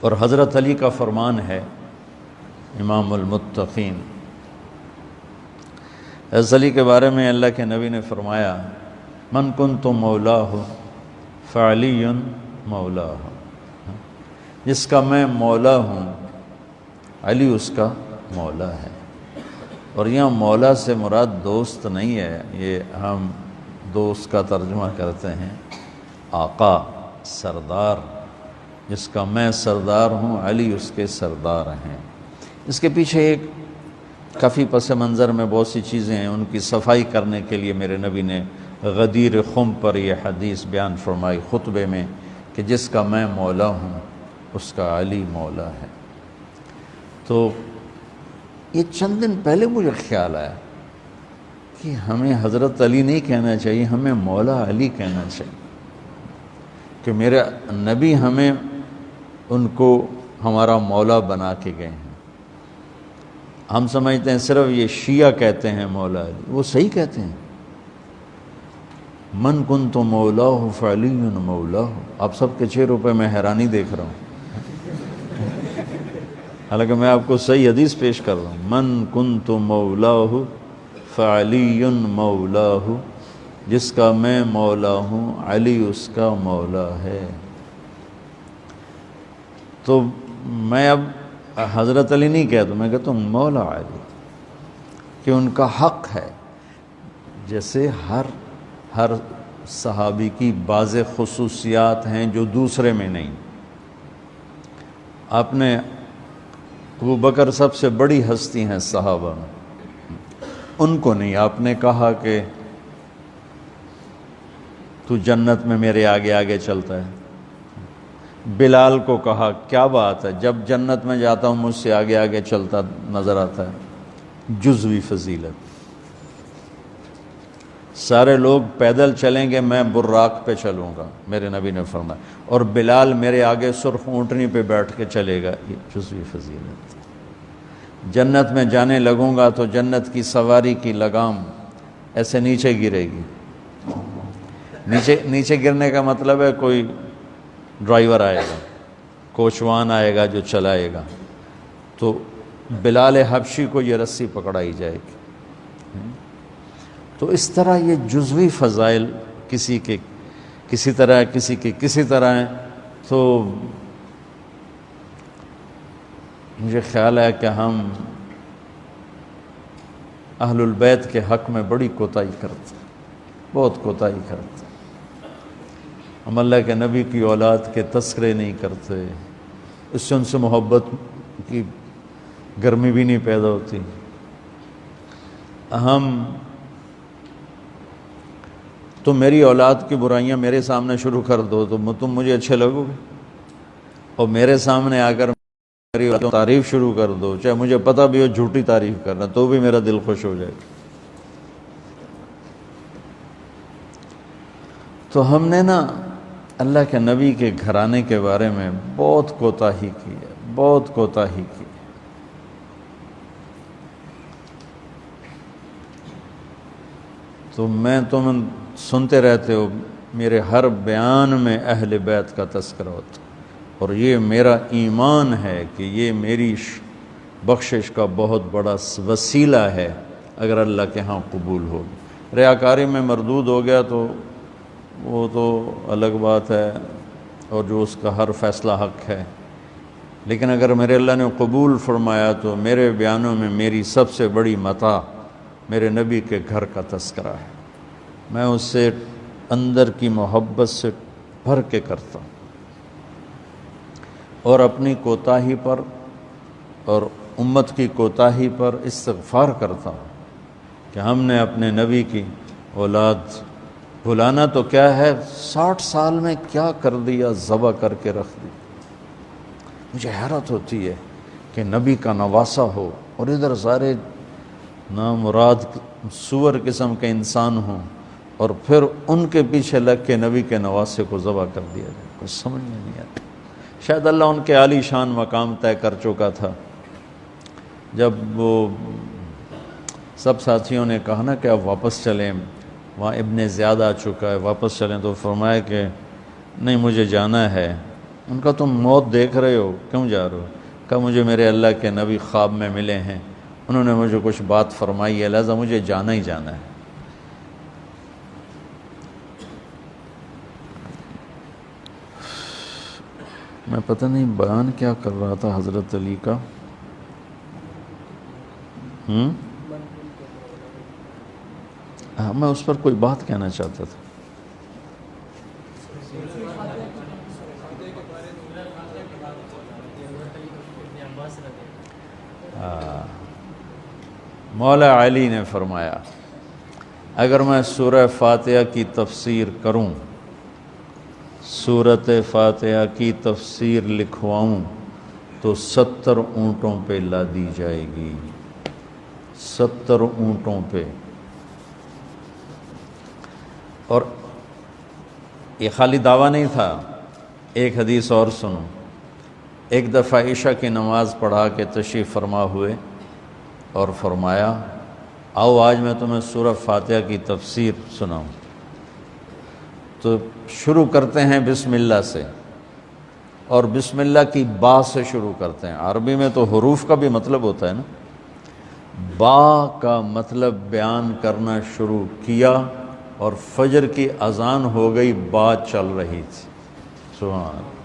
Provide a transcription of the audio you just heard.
اور حضرت علی کا فرمان ہے، امام المتقین، حضرت علی کے بارے میں اللہ کے نبی نے فرمایا، من کنت مولاہ فعلی مولاہ، جس کا میں مولا ہوں علی اس کا مولا ہے۔ اور یہاں مولا سے مراد دوست نہیں ہے، یہ ہم دوست کا ترجمہ کرتے ہیں آقا، سردار، جس کا میں سردار ہوں علی اس کے سردار ہیں۔ اس کے پیچھے ایک کافی پس منظر میں بہت سی چیزیں ہیں، ان کی صفائی کرنے کے لیے میرے نبی نے غدیر خم پر یہ حدیث بیان فرمائی خطبے میں کہ جس کا میں مولا ہوں اس کا علی مولا ہے۔ تو یہ چند دن پہلے مجھے خیال آیا کہ ہمیں حضرت علی نہیں کہنا چاہیے، ہمیں مولا علی کہنا چاہیے، کہ میرے نبی ہمیں ان کو ہمارا مولا بنا کے گئے ہیں۔ ہم سمجھتے ہیں صرف یہ شیعہ کہتے ہیں مولا علی، وہ صحیح کہتے ہیں، من کنت مولاہ فعلی مولاہ۔ آپ سب کے چہروں پہ میں حیرانی دیکھ رہا ہوں، حالانکہ میں آپ کو صحیح حدیث پیش کر رہا ہوں، من کنت مولاہ فعلی مولاہ، جس کا میں مولا ہوں علی اس کا مولا ہے۔ تو میں اب حضرت علی نہیں کہتا، میں کہتا ہوں مولا علی، کہ ان کا حق ہے۔ جیسے ہر صحابی کی بعض خصوصیات ہیں جو دوسرے میں نہیں۔ آپ نے ابو بکر سب سے بڑی ہستی ہیں صحابہ میں، ان کو نہیں، آپ نے کہا کہ تو جنت میں میرے آگے آگے چلتا ہے۔ بلال کو کہا کیا بات ہے، جب جنت میں جاتا ہوں مجھ سے آگے آگے چلتا نظر آتا ہے، جزوی فضیلت۔ سارے لوگ پیدل چلیں گے، میں براق پہ چلوں گا، میرے نبی نے فرمایا، اور بلال میرے آگے سرخ اونٹنی پہ بیٹھ کے چلے گا، یہ جزوی فضیلت۔ جنت میں جانے لگوں گا تو جنت کی سواری کی لگام ایسے نیچے گرے گی۔ نیچے گرنے کا مطلب ہے کوئی ڈرائیور آئے گا، کوچوان آئے گا جو چلائے گا، تو بلال حبشی کو یہ رسی پکڑائی جائے گی۔ تو اس طرح یہ جزوی فضائل کسی کے کسی طرح، کسی کے کسی طرح ہیں۔ تو مجھے خیال ہے کہ ہم اہل البیت کے حق میں بڑی کوتاہی کرتے ہیں، بہت کوتاہی کرتے ہیں۔ ہم اللہ کے نبی کی اولاد کے تذکرے نہیں کرتے، اس سے ان سے محبت کی گرمی بھی نہیں پیدا ہوتی۔ تم میری اولاد کی برائیاں میرے سامنے شروع کر دو تو تم مجھے اچھے لگو گے، اور میرے سامنے آ کر میری اولاد کی تعریف شروع کر دو، چاہے مجھے پتہ بھی ہو جھوٹی تعریف کرنا، تو بھی میرا دل خوش ہو جائے گا۔ تو ہم نے نا اللہ کے نبی کے گھرانے کے بارے میں بہت کوتاہی کی ہے، بہت کوتاہی کی ہے۔ تو تم سنتے رہتے ہو، میرے ہر بیان میں اہل بیت کا تذکرہ ہوتا ہے، اور یہ میرا ایمان ہے کہ یہ میری بخشش کا بہت بڑا وسیلہ ہے اگر اللہ کے ہاں قبول ہوگی۔ ریاکاری میں مردود ہو گیا تو وہ تو الگ بات ہے، اور جو اس کا ہر فیصلہ حق ہے، لیکن اگر میرے اللہ نے قبول فرمایا تو میرے بیانوں میں میری سب سے بڑی متاع میرے نبی کے گھر کا تذکرہ ہے۔ میں اس سے اندر کی محبت سے بھر کے کرتا ہوں، اور اپنی کوتاہی پر اور امت کی کوتاہی پر استغفار کرتا ہوں کہ ہم نے اپنے نبی کی اولاد بھلانا تو کیا ہے، 60 سال میں کیا کر دیا، ذبح کر کے رکھ دی۔ مجھے حیرت ہوتی ہے کہ نبی کا نواسہ ہو اور ادھر سارے نامراد سور قسم کے انسان ہوں، اور پھر ان کے پیچھے لگ کے نبی کے نواسے کو ذبح کر دیا جائے، کچھ سمجھ میں نہیں آتا۔ شاید اللہ ان کے عالی شان مقام طے کر چکا تھا۔ جب وہ سب ساتھیوں نے کہا نا کہ اب واپس چلیں، وہاں ابن زیاد آ چکا ہے، واپس چلیں، تو فرمایا کہ نہیں، مجھے جانا ہے، ان کا تم موت دیکھ رہے ہو، کیوں جا رہے ہو؟ کہا مجھے میرے اللہ کے نبی خواب میں ملے ہیں، انہوں نے مجھے کچھ بات فرمائی ہے، لہذا مجھے جانا ہی جانا ہے۔ میں پتہ نہیں بیان کیا کر رہا تھا حضرت علی کا، میں اس پر کوئی بات کہنا چاہتا تھا۔ مولا علی نے فرمایا اگر میں سورہ فاتحہ کی تفسیر کروں، سورۃ فاتحہ کی تفسیر لکھواؤں تو 70 اونٹوں پہ لادی جائے گی، 70 اونٹوں پہ۔ اور یہ خالی دعویٰ نہیں تھا، ایک حدیث اور سنو۔ ایک دفعہ عشاء کی نماز پڑھا کے تشریف فرما ہوئے اور فرمایا آؤ آج میں تمہیں سورہ فاتحہ کی تفسیر سناؤں۔ تو شروع کرتے ہیں بسم اللہ سے، اور بسم اللہ کی با سے شروع کرتے ہیں۔ عربی میں تو حروف کا بھی مطلب ہوتا ہے نا، با کا مطلب بیان کرنا شروع کیا اور فجر کی اذان ہو گئی، با چل رہی تھی۔ سبحان اللہ۔